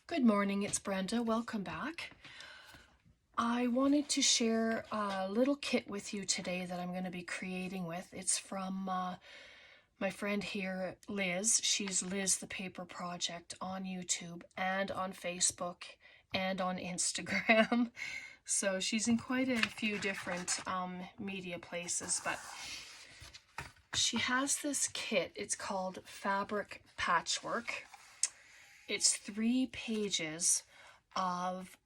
Good morning, it's Brenda. Welcome back. I wanted to share a little kit with you today that I'm going to be creating with. It's from my friend here, Liz. She's Liz the Paper Project on YouTube and on Facebook and on Instagram. So she's in quite a few different media places, but she has this kit. It's called Fabric Patchwork. It's 3 pages of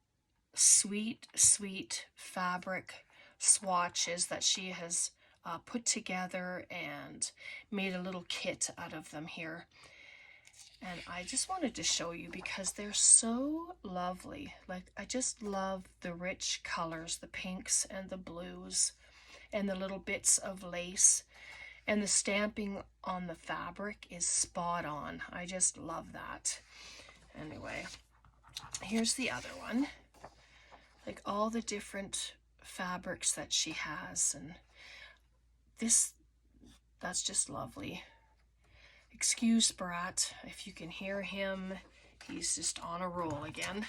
sweet fabric swatches that she has put together and made a little kit out of them here. And I just wanted to show you because they're so lovely. Like, I just love the rich colors, the pinks and the blues and the little bits of lace. And the stamping on the fabric is spot on. I just love that. Anyway, here's the other one. Like all the different fabrics that she has, and that's just lovely. Excuse Brat if you can hear him. He's just on a roll again.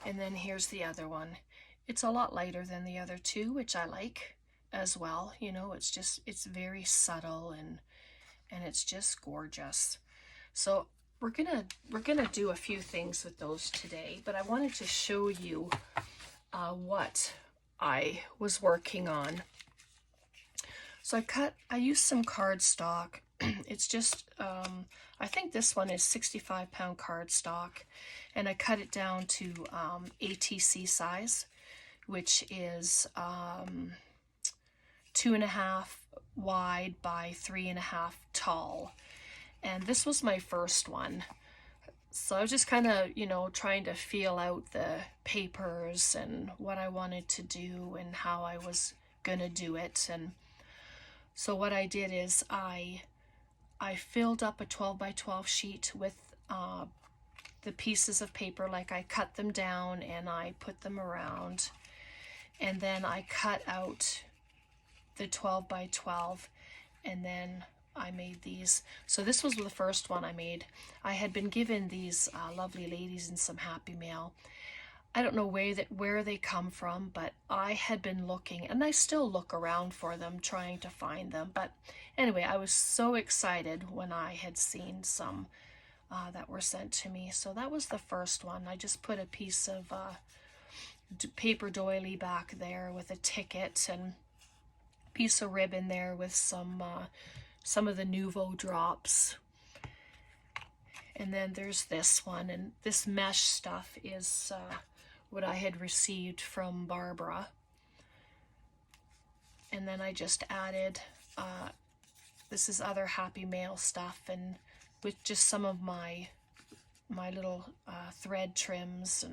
And then here's the other one. It's a lot lighter than the other two, which I like as well. You know, it's very subtle and it's just gorgeous. So we're gonna do a few things with those today, but I wanted to show you what I was working on. So I used some cardstock. It's just I think this one is 65-pound cardstock, and I cut it down to ATC size, which is 2.5 wide by 3.5 tall. And this was my first one. So I was just kind of, you know, trying to feel out the papers and what I wanted to do and how I was gonna do it. And so what I did is I filled up a 12 by 12 sheet with the pieces of paper. Like, I cut them down and I put them around, and then I cut out the 12 by 12, and then I made these. So this was the first one I made. I had been given these lovely ladies in some Happy Mail. I don't know where they come from, but I had been looking, and I still look around for them, trying to find them. But anyway, I was so excited when I had seen some that were sent to me. So that was the first one. I just put a piece of paper doily back there with a ticket, and a piece of ribbon there with some of the Nouveau drops. And then there's this one, and this mesh stuff is what I had received from Barbara. And then I just added, this is other Happy Mail stuff, and with just some of my little thread trims.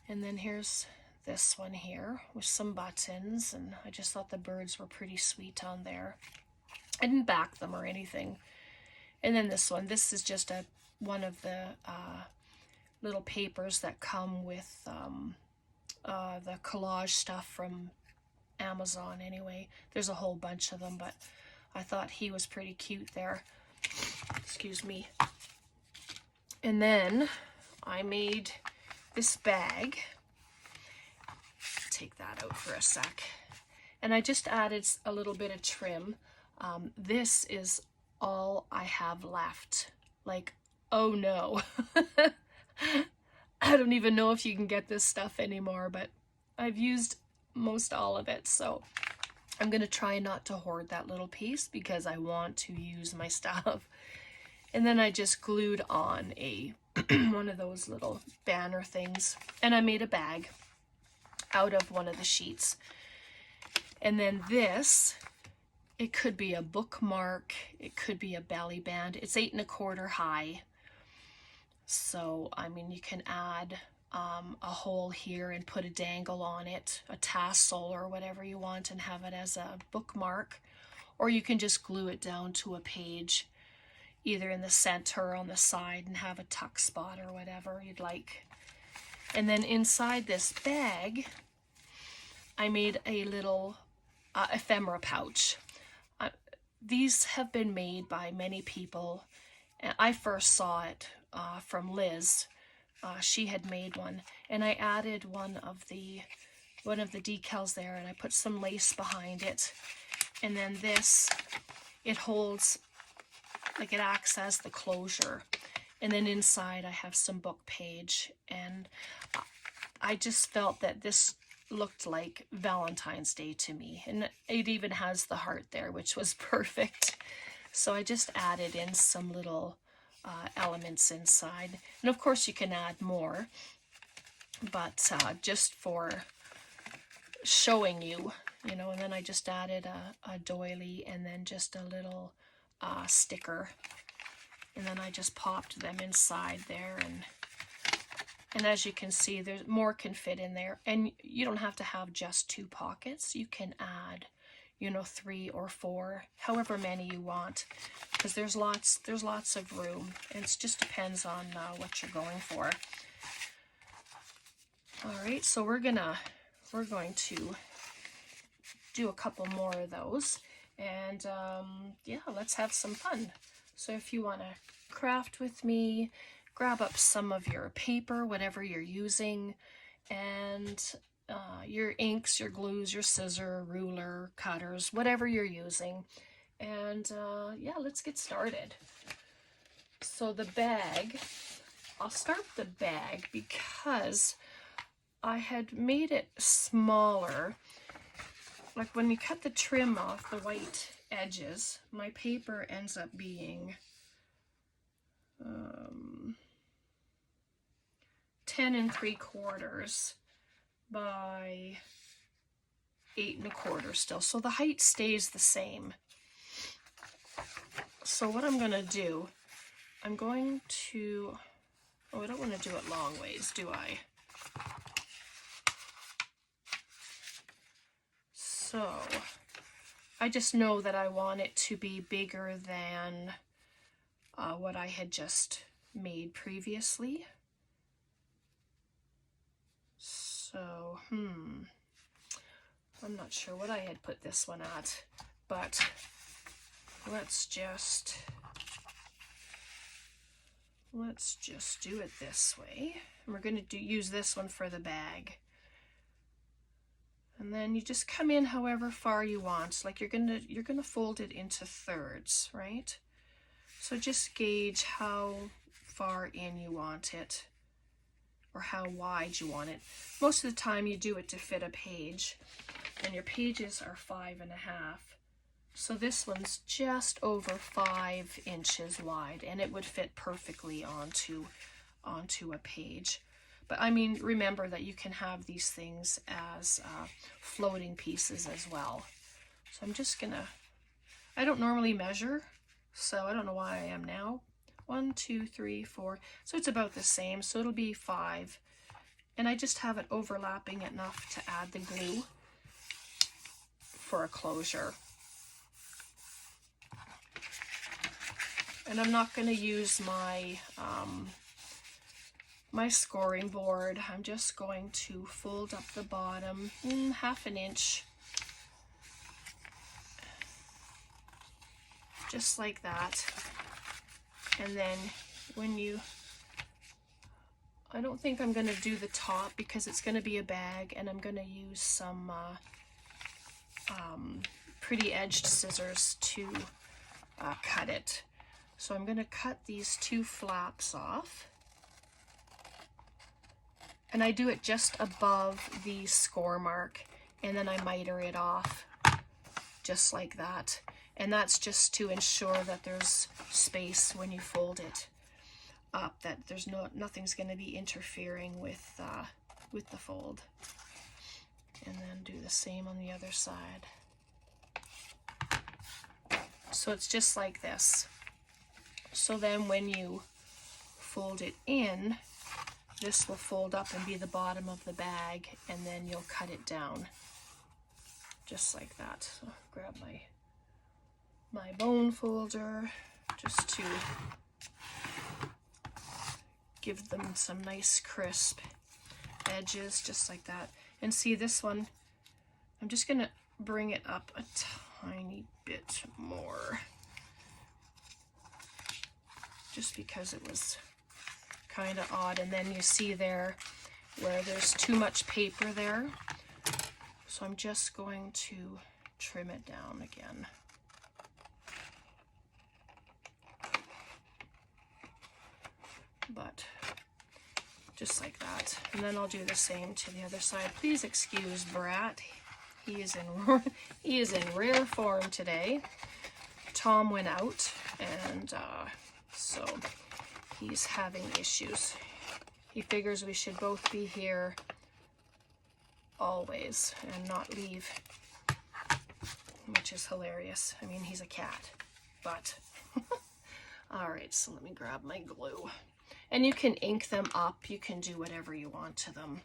And then here's this one here with some buttons, and I just thought the birds were pretty sweet on there. I didn't back them or anything. And then this one, this is just one of the little papers that come with the collage stuff from Amazon. Anyway, there's a whole bunch of them, but I thought he was pretty cute there. Excuse me. And then I made this bag. Take that out for a sec. And I just added a little bit of trim. This is all I have left. Like, oh no. I don't even know if you can get this stuff anymore, but I've used most all of it. So I'm going to try not to hoard that little piece because I want to use my stuff. And then I just glued on one of those little banner things, and I made a bag out of one of the sheets. And then this, it could be a bookmark, it could be a belly band. It's 8 1/4 high. So, I mean, you can add a hole here and put a dangle on it, a tassel or whatever you want, and have it as a bookmark. Or you can just glue it down to a page, either in the center or on the side, and have a tuck spot or whatever you'd like. And then inside this bag, I made a little ephemera pouch. These have been made by many people, and I first saw it from Liz she had made one, and I added one of the decals there, and I put some lace behind it. And then this, it holds, like it acts as the closure. And then inside I have some book page, and I just felt that this looked like Valentine's Day to me. And it even has the heart there, which was perfect. So I just added in some little elements inside. And of course you can add more, but just for showing you, you know, and then I just added a doily and then just a little sticker. And then I just popped them inside there, and as you can see, there's more can fit in there. And you don't have to have just 2 pockets. You can add, you know, 3 or 4, however many you want, because there's lots of room, and it just depends on what you're going for. All right, so we're going to do a couple more of those, and yeah, let's have some fun. So if you want to craft with me, grab up some of your paper, whatever you're using, and your inks, your glues, your scissor, ruler, cutters, whatever you're using. And yeah, let's get started. So the bag, I'll start the bag because I had made it smaller. Like when you cut the trim off the white edges, my paper ends up being 10 3/4 by 8 1/4 still. So the height stays the same. So what I'm going to do, I'm going to, oh, I don't want to do it long ways, do I? So I just know that I want it to be bigger than what I had just made previously. So, I'm not sure what I had put this one at, but let's just do it this way. And we're going to use this one for the bag. And then you just come in however far you want. Like you're gonna fold it into thirds, right? So just gauge how far in you want it, or how wide you want it. Most of the time you do it to fit a page, and your pages are 5.5. So this one's just over 5 inches wide, and it would fit perfectly onto a page. But I mean, remember that you can have these things as floating pieces as well. So I'm just gonna, I don't normally measure, so I don't know why I am now. 1, 2, 3, 4. So it's about the same. So it'll be 5. And I just have it overlapping enough to add the glue for a closure. And I'm not going to use my my scoring board. I'm just going to fold up the bottom 1/2 inch, just like that. And then when you, I don't think I'm going to do the top because it's going to be a bag, and I'm going to use some pretty edged scissors to cut it. So I'm going to cut these 2 flaps off. And I do it just above the score mark, and then I miter it off just like that. And that's just to ensure that there's space when you fold it up, that there's nothing's going to be interfering with the fold. And then do the same on the other side. So it's just like this. So then when you fold it in, this will fold up and be the bottom of the bag, and then you'll cut it down just like that. So grab my bone folder just to give them some nice crisp edges, just like that. And see this one, I'm just gonna bring it up a tiny bit more, just because it was kind of odd. And then you see there where there's too much paper there. So I'm just going to trim it down again. But just like that. And then I'll do the same to the other side. Please excuse Brat. He is in rare form today. Tom went out, and so he's having issues. He figures we should both be here always and not leave, which is hilarious. I mean, he's a cat, but all right, so let me grab my glue. And you can ink them up, you can do whatever you want to them.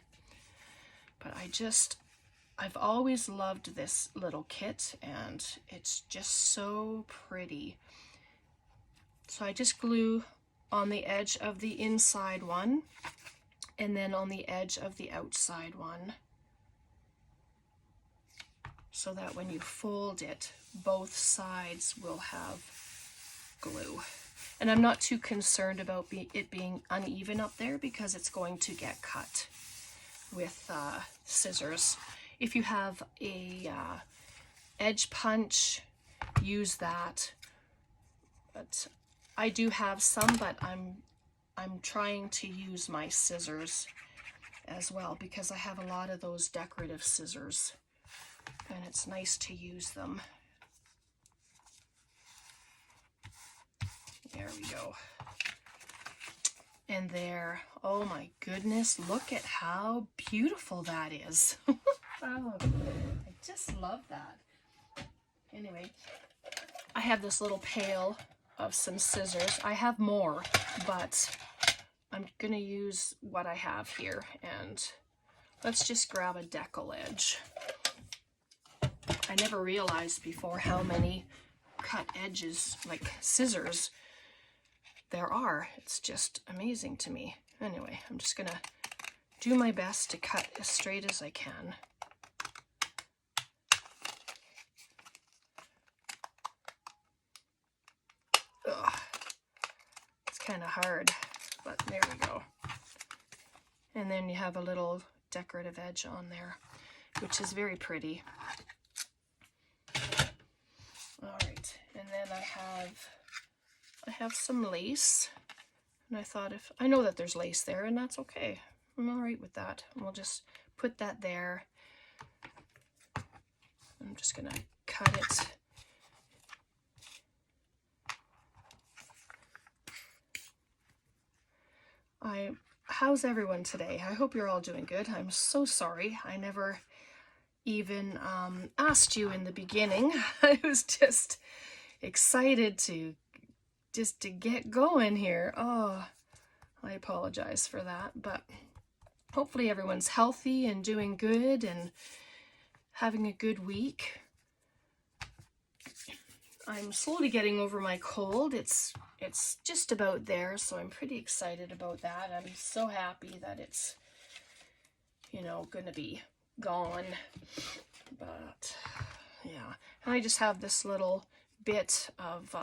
But I've always loved this little kit, and it's just so pretty. So I just glue on the edge of the inside one, and then on the edge of the outside one, so that when you fold it, both sides will have glue. And I'm not too concerned about it being uneven up there, because it's going to get cut with scissors. If you have a edge punch, use that. But I do have some, but I'm trying to use my scissors as well, because I have a lot of those decorative scissors, and it's nice to use them. There we go. And there, oh my goodness, look at how beautiful that is. Oh, I just love that. Anyway, I have this little pail of some scissors. I have more, but I'm gonna use what I have here, and let's just grab a decal edge. I never realized before how many cut edges, like scissors, there are. It's just amazing to me. Anyway, I'm just gonna do my best to cut as straight as I can. Ugh. It's kind of hard, but there we go. And then you have a little decorative edge on there, which is very pretty. All right, and then I have some lace, and I thought, if I know that there's lace there, and that's okay. I'm all right with that. And we'll just put that there. I'm just gonna cut it. How's everyone today? I hope you're all doing good. I'm so sorry. I never even asked you in the beginning. I was just excited to get going here. Oh, I apologize for that, but hopefully everyone's healthy and doing good and having a good week. I'm slowly getting over my cold. It's just about there, so I'm pretty excited about that. I'm so happy that it's, you know, gonna be gone. But yeah, and I just have this little bit of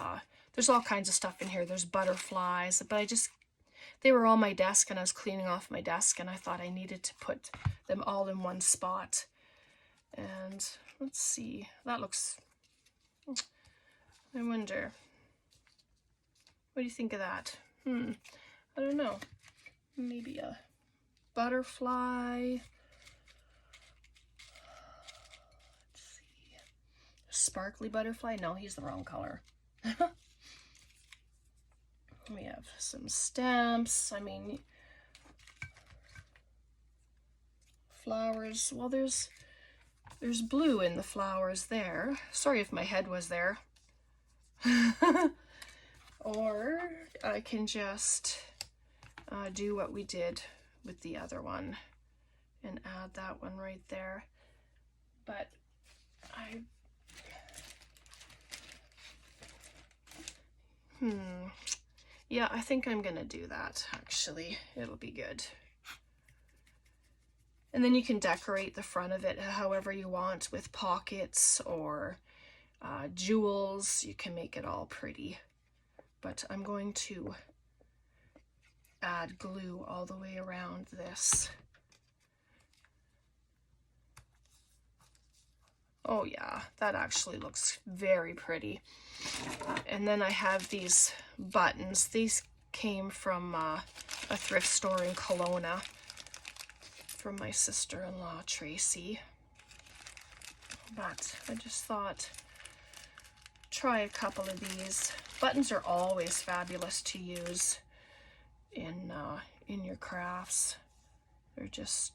there's all kinds of stuff in here. There's butterflies, but they were on my desk, and I was cleaning off my desk, and I thought I needed to put them all in one spot. And let's see, that looks, I wonder, what do you think of that? I don't know, maybe a butterfly. Let's see, a sparkly butterfly. No, he's the wrong color. We have some stamps. I mean, flowers. Well, there's blue in the flowers there. Sorry if my head was there. Or I can just do what we did with the other one and add that one right there. But yeah, I think I'm gonna do that, actually. It'll be good. And then you can decorate the front of it however you want, with pockets or jewels. You can make it all pretty. But I'm going to add glue all the way around this. Oh yeah, that actually looks very pretty. And then I have these buttons. These came from a thrift store in Kelowna from my sister-in-law, Tracy. But I just thought, try a couple of these. Buttons are always fabulous to use in your crafts. They're just,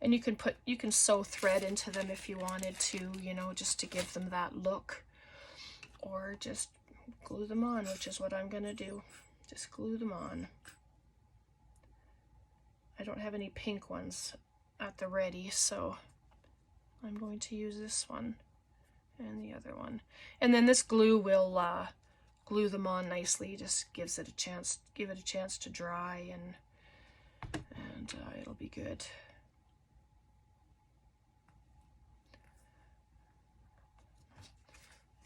and you can sew thread into them if you wanted to, you know, just to give them that look, or just glue them on, which is what I'm gonna do. Just glue them on. I don't have any pink ones at the ready, so I'm going to use this one and the other one. And then this glue will glue them on nicely. Just give it a chance to dry, and it'll be good.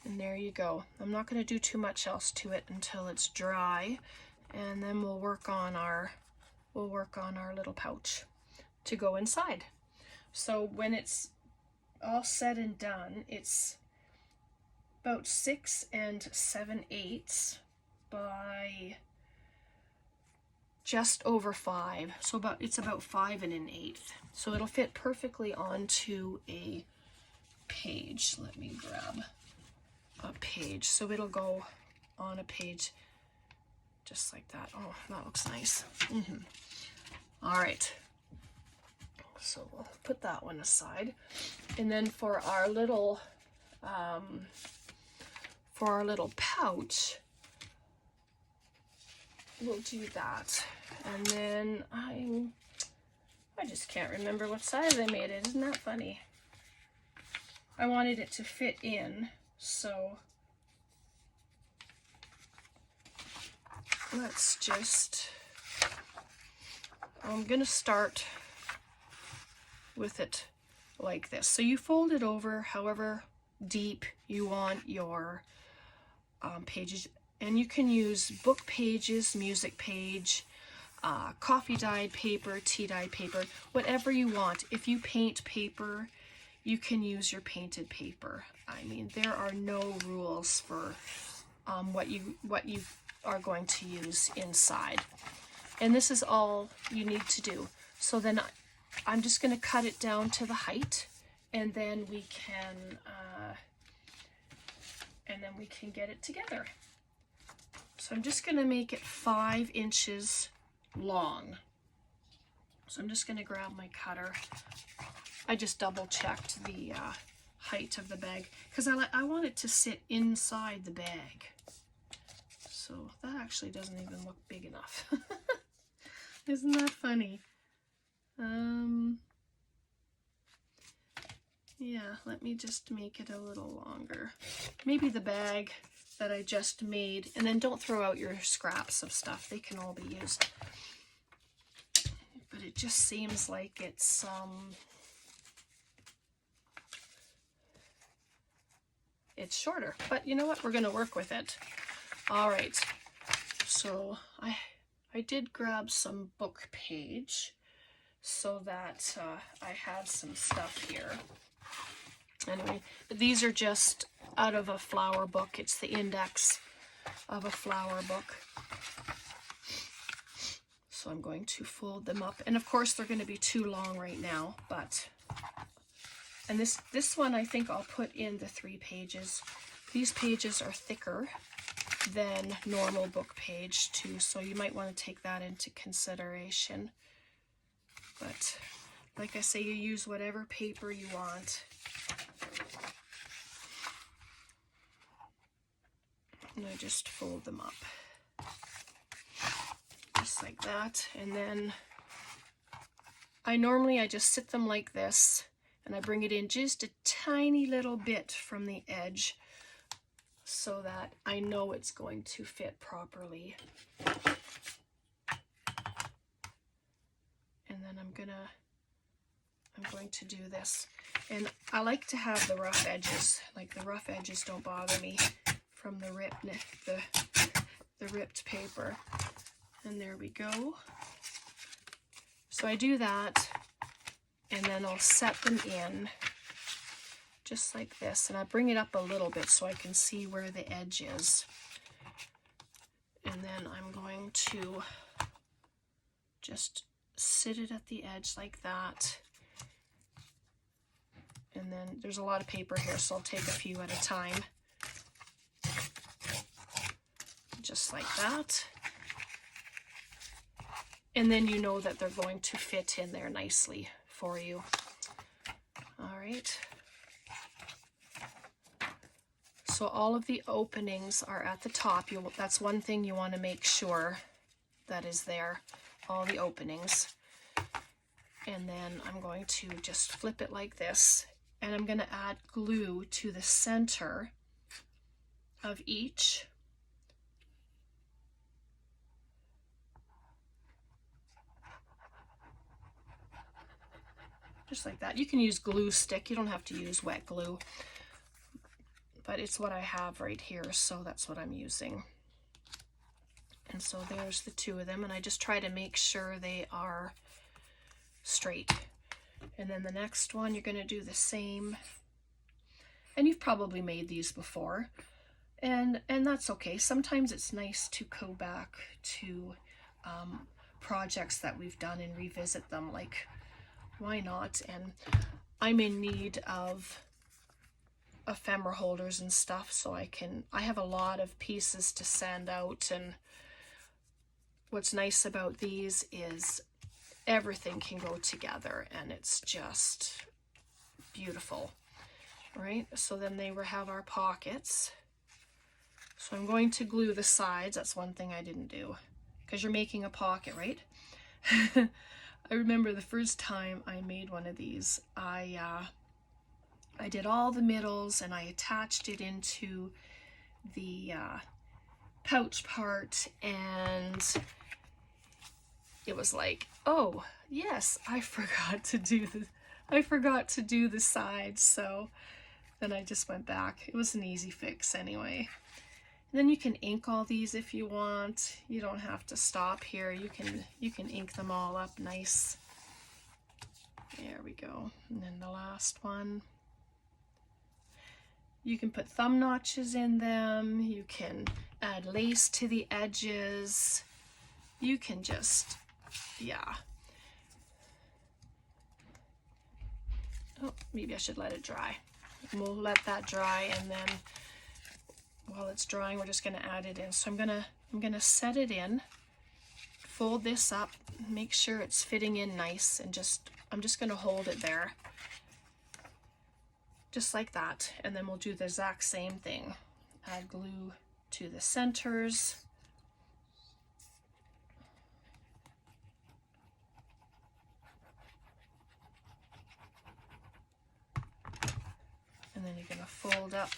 And there you go. I'm not going to do too much else to it until it's dry, and then we'll work on our little pouch to go inside. So when it's all said and done, it's about 6 7/8 by just over 5. So it's about 5 1/8. So it'll fit perfectly onto a page. Let me grab a page. So it'll go on a page just like that. Oh, that looks nice. All right. So we'll put that one aside. And then for our little pouch, we'll do that. And then I just can't remember what size I made it. Isn't that funny? I wanted it to fit in, so let's just, I'm gonna start with it like this. So you fold it over however deep you want your pages, and you can use book pages, music page, coffee dyed paper, tea dyed paper, whatever you want. If you paint paper, you can use your painted paper. I mean, there are no rules for what you are going to use inside. And this is all you need to do. So then I'm just going to cut it down to the height, and then we can get it together. So I'm just going to make it 5 inches long. So I'm just going to grab my cutter. I just double checked the height of the bag because I want it to sit inside the bag. So that actually doesn't even look big enough. Isn't that funny? Yeah, let me just make it a little longer. Maybe the bag that I just made, and then don't throw out your scraps of stuff. They can all be used. But it just seems like it's shorter. But you know what? We're going to work with it. All right. So I did grab some book page so that I have some stuff here. Anyway, these are just out of a flower book. It's the index of a flower book. So I'm going to fold them up. And of course they're going to be too long right now, but, and this one I think I'll put in the 3 pages. These pages are thicker than normal book page too, so you might want to take that into consideration. But like I say, you use whatever paper you want. And I just fold them up. Just like that. And then I just sit them like this, and I bring it in just a tiny little bit from the edge so that I know it's going to fit properly. And then I'm going to do this. And I like to have the rough edges. Like, the rough edges don't bother me from the ripped paper. And there we go. So I do that, and then I'll set them in just like this, and I bring it up a little bit so I can see where the edge is. And then I'm going to just sit it at the edge like that. And then there's a lot of paper here, so I'll take a few at a time. Just like that. And then you know that they're going to fit in there nicely for you. All right. So all of the openings are at the top. That's one thing you want to make sure that is there, all the openings. And then I'm going to just flip it like this, and I'm going to add glue to the center of each. Just like that. You can use glue stick. You don't have to use wet glue. But it's what I have right here, so that's what I'm using. And so there's the two of them, and I just try to make sure they are straight. And then the next one, you're going to do the same. And you've probably made these before. And that's okay. Sometimes it's nice to go back to projects that we've done and revisit them. Like, why not? And I'm in need of ephemera holders and stuff, so I have a lot of pieces to send out. And what's nice about these is everything can go together, and it's just beautiful, right? So then they have our pockets. So I'm going to glue the sides. That's one thing I didn't do, because you're making a pocket, right? I remember the first time I made one of these, I did all the middles, and I attached it into the pouch part, and it was like, oh yes, I forgot to do the sides. So then I just went back. It was an easy fix anyway. And then you can ink all these if you want. You don't have to stop here. You can ink them all up nice. There we go. And then the last one. You can put thumb notches in them. You can add lace to the edges. You can just, yeah. Oh, maybe I should let it dry. We'll let that dry, and then while it's drying, we're just going to add it in. So I'm gonna set it in, fold this up, make sure it's fitting in nice, and I'm just going to hold it there, just like that. And then we'll do the exact same thing. Add glue to the centers. And then you're going to fold up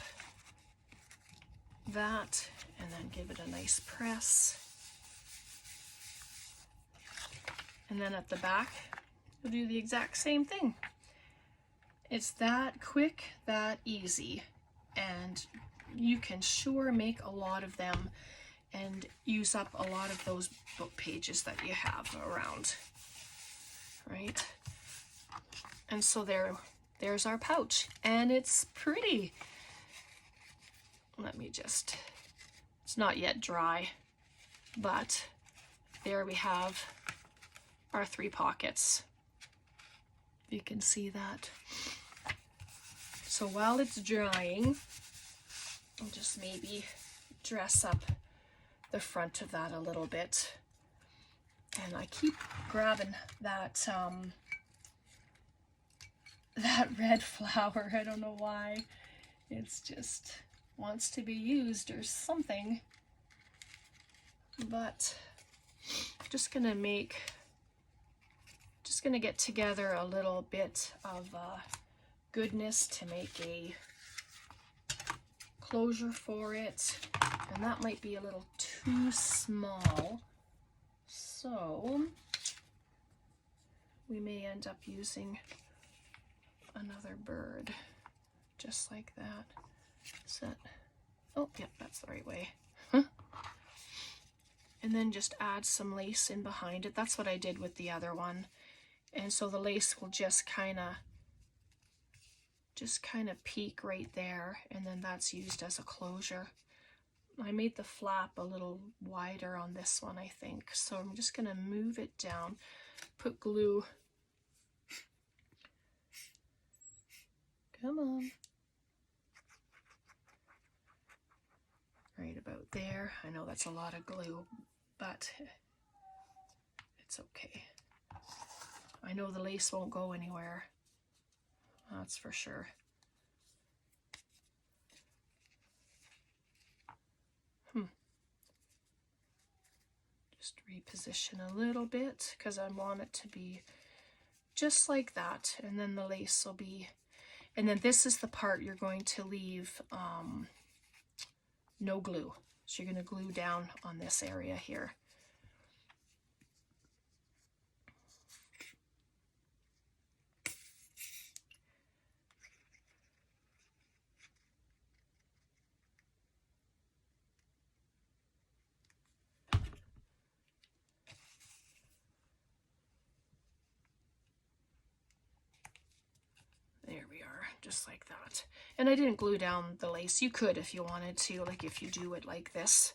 that, and then give it a nice press. And then at the back, you'll do the exact same thing. It's that quick, that easy, and you can sure make a lot of them and use up a lot of those book pages that you have around, right? And so there's our pouch, and it's pretty. Let me just, it's not yet dry, but there we have our 3 pockets. You can see that. So while it's drying, I'll just maybe dress up the front of that a little bit. And I keep grabbing that that red flower. I don't know why. It's just wants to be used or something. But just gonna get together a little bit of goodness to make a closure for it, and that might be a little too small, so we may end up using another bird just like that. Is that, oh yeah, that's the right way. and then just add some lace in behind it. That's what I did with the other one. And so the lace will just kind of peek right there, and then that's used as a closure. I made the flap a little wider on this one, I think. So I'm just going to move it down, put glue. Come on. Right about there. I know that's a lot of glue, but it's okay. I know the lace won't go anywhere. That's for sure. Just reposition a little bit because I want it to be just like that, and then the lace will be, and then this is the part you're going to leave no glue. So you're going to glue down on this area here. There we are, just like that. And I didn't glue down the lace. You could if you wanted to, like if you do it like this.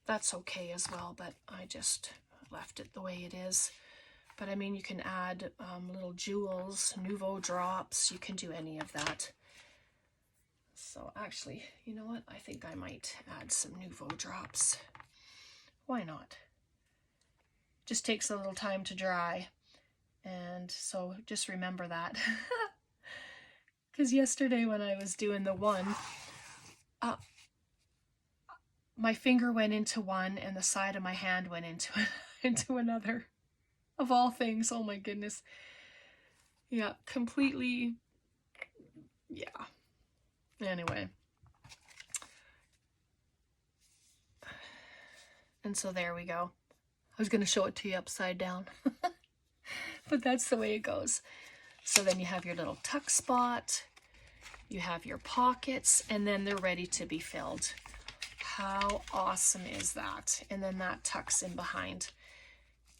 That's okay as well, but I just left it the way it is. But I mean, you can add little jewels, nouveau drops, you can do any of that. So actually, you know what? I think I might add some nouveau drops. Why not? Just takes a little time to dry. And so just remember that. Because yesterday when I was doing the one, my finger went into one and the side of my hand went into another. Of all things, oh my goodness. Yeah, completely, yeah. Anyway. And so there we go. I was going to show it to you upside down. But that's the way it goes. So then you have your little tuck spot, you have your pockets, and then they're ready to be filled. How awesome is that? And then that tucks in behind.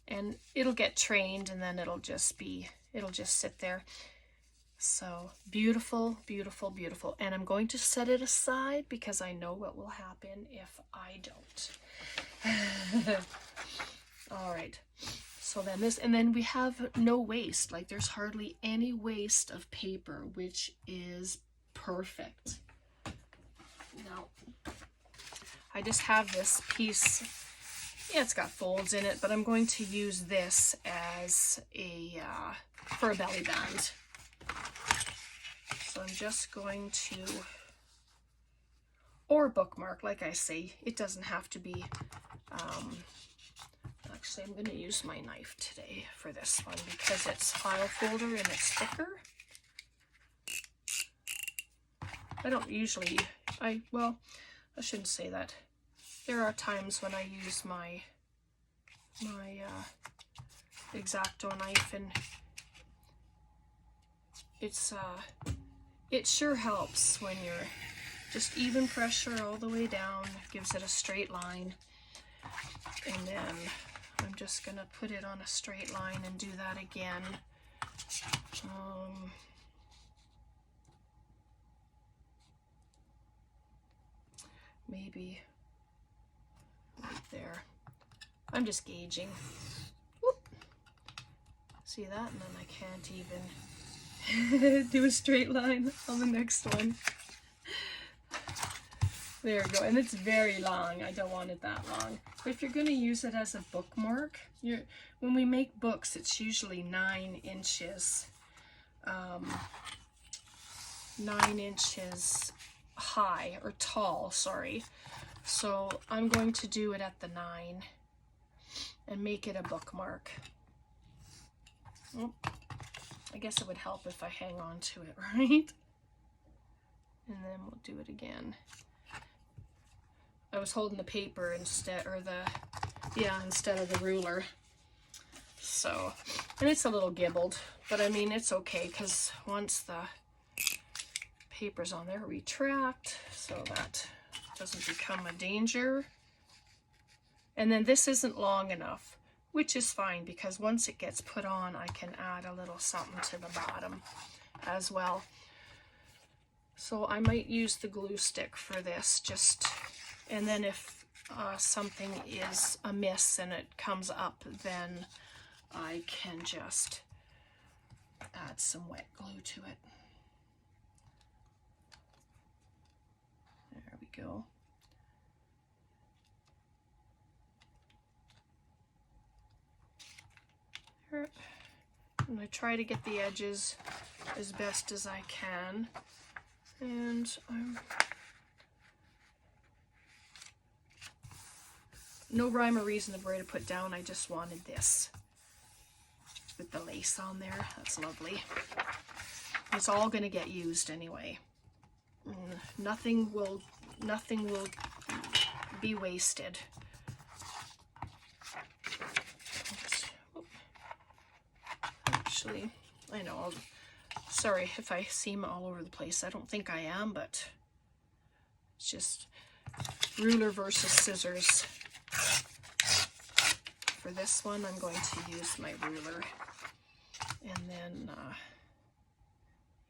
And it'll get trained, and then it'll just sit there. So beautiful, beautiful, beautiful. And I'm going to set it aside because I know what will happen if I don't. All right. So then this, and then we have no waste. Like there's hardly any waste of paper, which is perfect. Now, I just have this piece. Yeah, it's got folds in it, but I'm going to use this as a, for a belly band. So I'm just going to, or bookmark, like I say, it doesn't have to be, actually I'm going to use my knife today for this one because it's file folder and it's thicker. I don't usually, well, I shouldn't say that. There are times when I use my X-Acto knife, and it sure helps when you're just even pressure all the way down, gives it a straight line. And then I'm just gonna put it on a straight line and do that again. Maybe right there. I'm just gauging. Whoop. See that? And then I can't even do a straight line on the next one. There we go. And it's very long. I don't want it that long. But if you're going to use it as a bookmark, when we make books, it's usually 9 inches. 9 inches high, or tall, sorry. So I'm going to do it at the 9 and make it a bookmark. Oh, I guess it would help if I hang on to it, right? And then we'll do it again. I was holding the paper instead, or instead of the ruler. So, and it's a little gibbled, but I mean, it's okay, because once the paper's on there, retract, so that doesn't become a danger. And then this isn't long enough, which is fine because once it gets put on, I can add a little something to the bottom as well. So I might use the glue stick for this, and then if something is amiss and it comes up, then I can just add some wet glue to it. There we go. There. And I try to get the edges as best as I can. And no rhyme or reason of where to put down. I just wanted this with the lace on there. That's lovely. It's all going to get used anyway. Nothing will be wasted. Actually, I know. Sorry if I seem all over the place. I don't think I am, but it's just ruler versus scissors. For this one, I'm going to use my ruler. And then,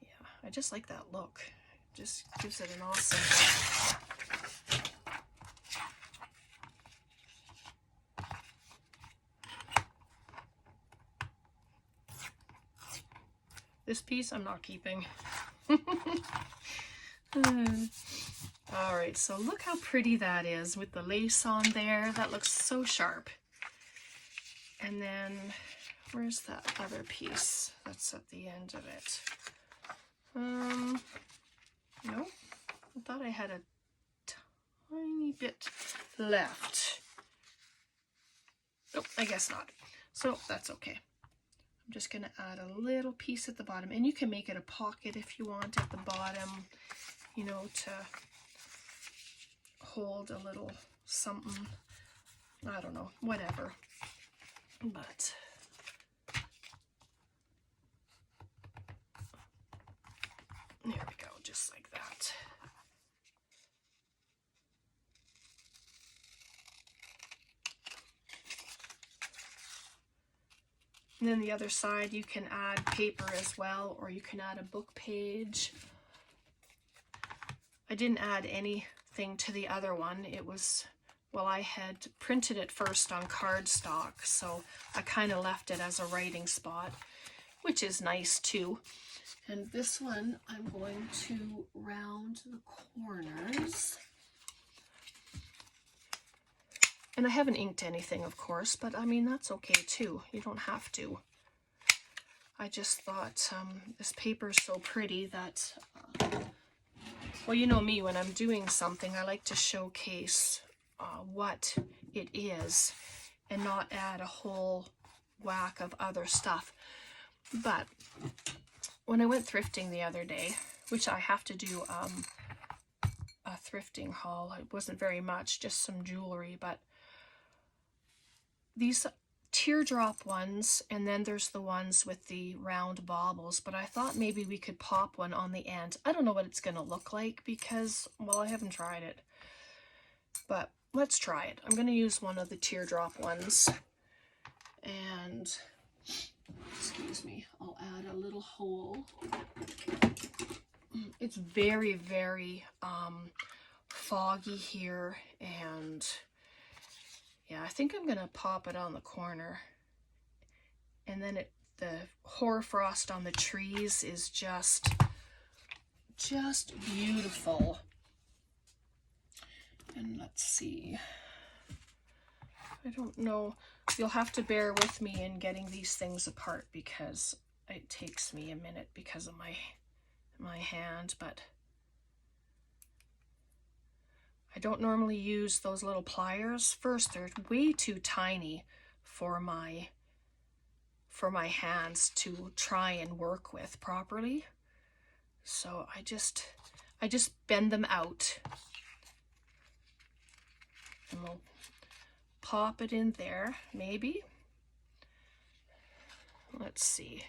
yeah, I just like that look. It just gives it an awesome look. This piece I'm not keeping. All right, so look how pretty that is with the lace on there. That looks so sharp. And then where's that other piece that's at the end of it? No, I thought I had a tiny bit left. Nope, I guess not. So that's okay. I'm just going to add a little piece at the bottom, and you can make it a pocket if you want at the bottom, you know, to hold a little something. I don't know, whatever. But there we go, just like that. And then the other side, you can add paper as well, or you can add a book page. I didn't add anything to the other one. It was, well, I had printed it first on cardstock, so I kind of left it as a writing spot, which is nice too. And this one, I'm going to round the corners. And I haven't inked anything, of course, but I mean, that's okay too. You don't have to. I just thought this paper is so pretty that, well, you know me, when I'm doing something, I like to showcase what it is and not add a whole whack of other stuff. But when I went thrifting the other day, which I have to do a thrifting haul, it wasn't very much, just some jewelry, but these teardrop ones, and then there's the ones with the round baubles, but I thought maybe we could pop one on the end. I don't know what it's going to look like because, well, I haven't tried it, but let's try it. I'm going to use one of the teardrop ones, and excuse me, I'll add a little hole. It's very, very foggy here, and yeah, I think I'm gonna pop it on the corner. And then the hoarfrost on the trees is just beautiful. And let's see, I don't know, you'll have to bear with me in getting these things apart because it takes me a minute because of my hand, but I don't normally use those little pliers. First, they're way too tiny for my hands to try and work with properly. So I just bend them out. And we'll pop it in there, maybe. Let's see.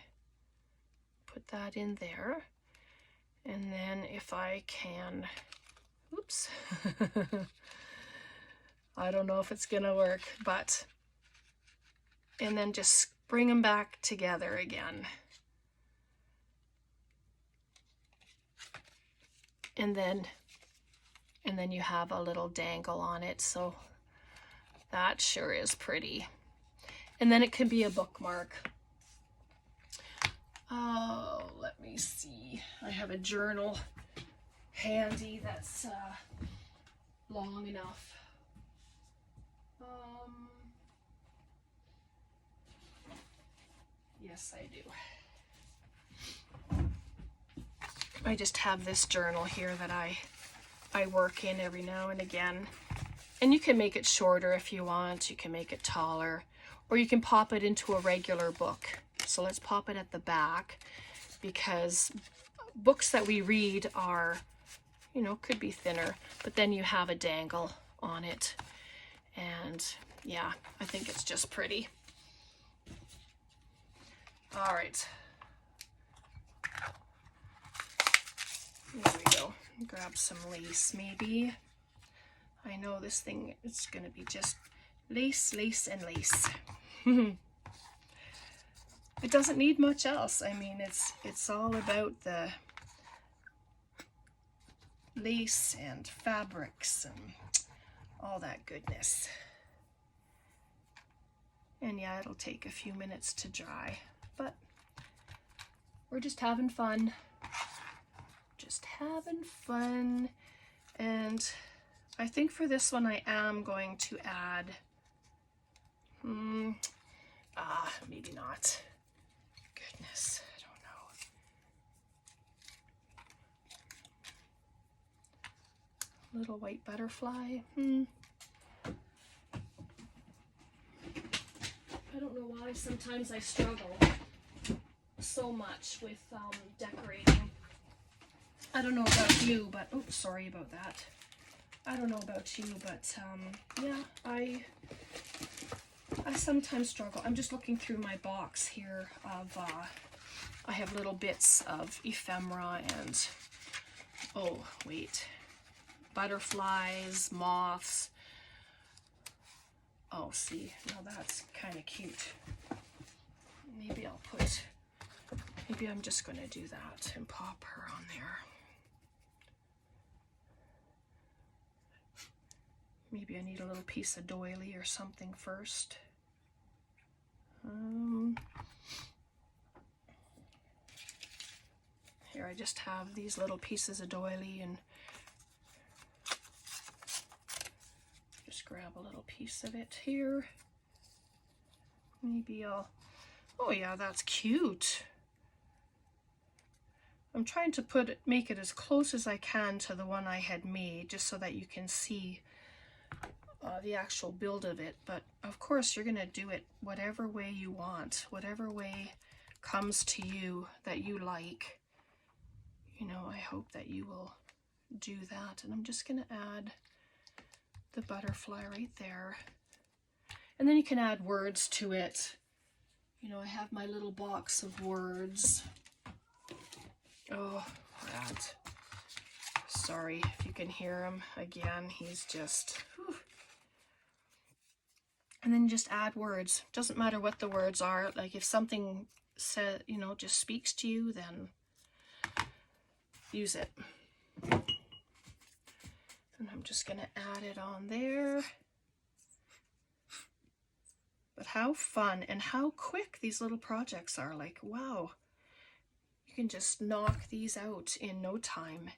Put that in there. And then if I can, oops, I don't know if it's gonna work, but, and then just bring them back together again. And then you have a little dangle on it, so that sure is pretty. And then it can be a bookmark. Oh, let me see. I have a journal handy that's long enough. Yes, I do. I just have this journal here that I work in every now and again. And you can make it shorter if you want. You can make it taller, or you can pop it into a regular book. So let's pop it at the back, because books that we read are, you know, could be thinner, but then you have a dangle on it. And yeah, I think it's just pretty. All right. There we go. Grab some lace maybe. I know this thing is going to be just lace, lace, and lace. It doesn't need much else. I mean, it's all about the lace and fabrics and all that goodness. And yeah, it'll take a few minutes to dry, but we're just having fun. Just having fun. And I think for this one I am going to add, maybe not. Goodness, I don't know. Little white butterfly. I don't know why sometimes I struggle so much with decorating. I don't know about you, but, oh, sorry about that. I don't know about you, but yeah, I sometimes struggle. I'm just looking through my box here of, I have little bits of ephemera and, oh, wait, butterflies, moths. Oh, see, now that's kind of cute. Maybe I'll put, maybe I'm just going to do that and pop her on there. Maybe I need a little piece of doily or something first. Here I just have these little pieces of doily, and just grab a little piece of it here. Maybe I'll, oh yeah, that's cute. I'm trying to make it as close as I can to the one I had made, just so that you can see the actual build of it. But of course you're gonna do it whatever way you want, whatever way comes to you that you like. You know, I hope that you will do that. And I'm just gonna add the butterfly right there. And then you can add words to it. You know, I have my little box of words. Oh, that. Sorry if you can hear him again. He's just, whew. And then just add words. Doesn't matter what the words are. Like if something said, you know, just speaks to you, then use it. And I'm just gonna add it on there. But how fun and how quick these little projects are. Like, wow, you can just knock these out in no time.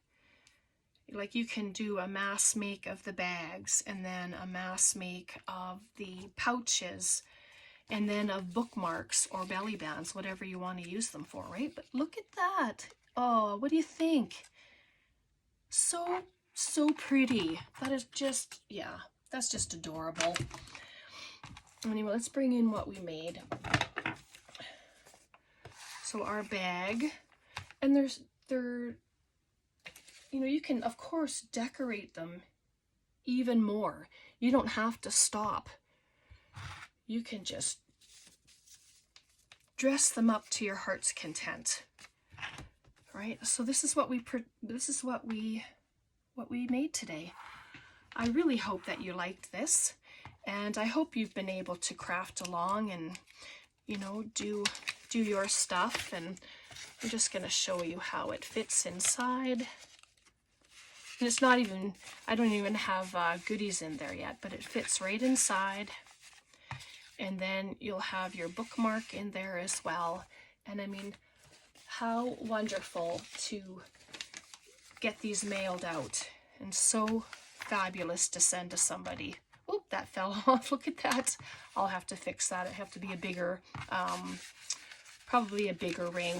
Like you can do a mass make of the bags, and then a mass make of the pouches, and then of bookmarks or belly bands, whatever you want to use them for, right? But look at that. Oh, what do you think? So pretty. That is just, yeah, that's just adorable. Anyway, let's bring in what we made. So our bag, and they're, you know, you can of course decorate them even more. You don't have to stop. You can just dress them up to your heart's content. Right? So this is what we made today. I really hope that you liked this, and I hope you've been able to craft along and, you know, do your stuff. And I'm just going to show you how it fits inside. And it's not even, I don't even have goodies in there yet, but it fits right inside. And then you'll have your bookmark in there as well. And I mean, how wonderful to get these mailed out, and so fabulous to send to somebody. Oh, that fell off. Look at that. I'll have to fix that. It have to be a bigger, probably a bigger ring.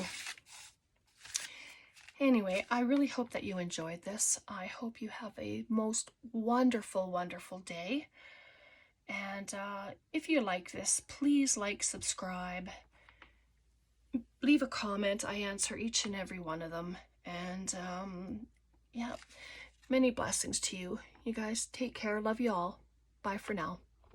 Anyway, I really hope that you enjoyed this. I hope you have a most wonderful, wonderful day. And if you like this, please like, subscribe, leave a comment. I answer each and every one of them. And yeah, many blessings to you. You guys take care. Love you all. Bye for now.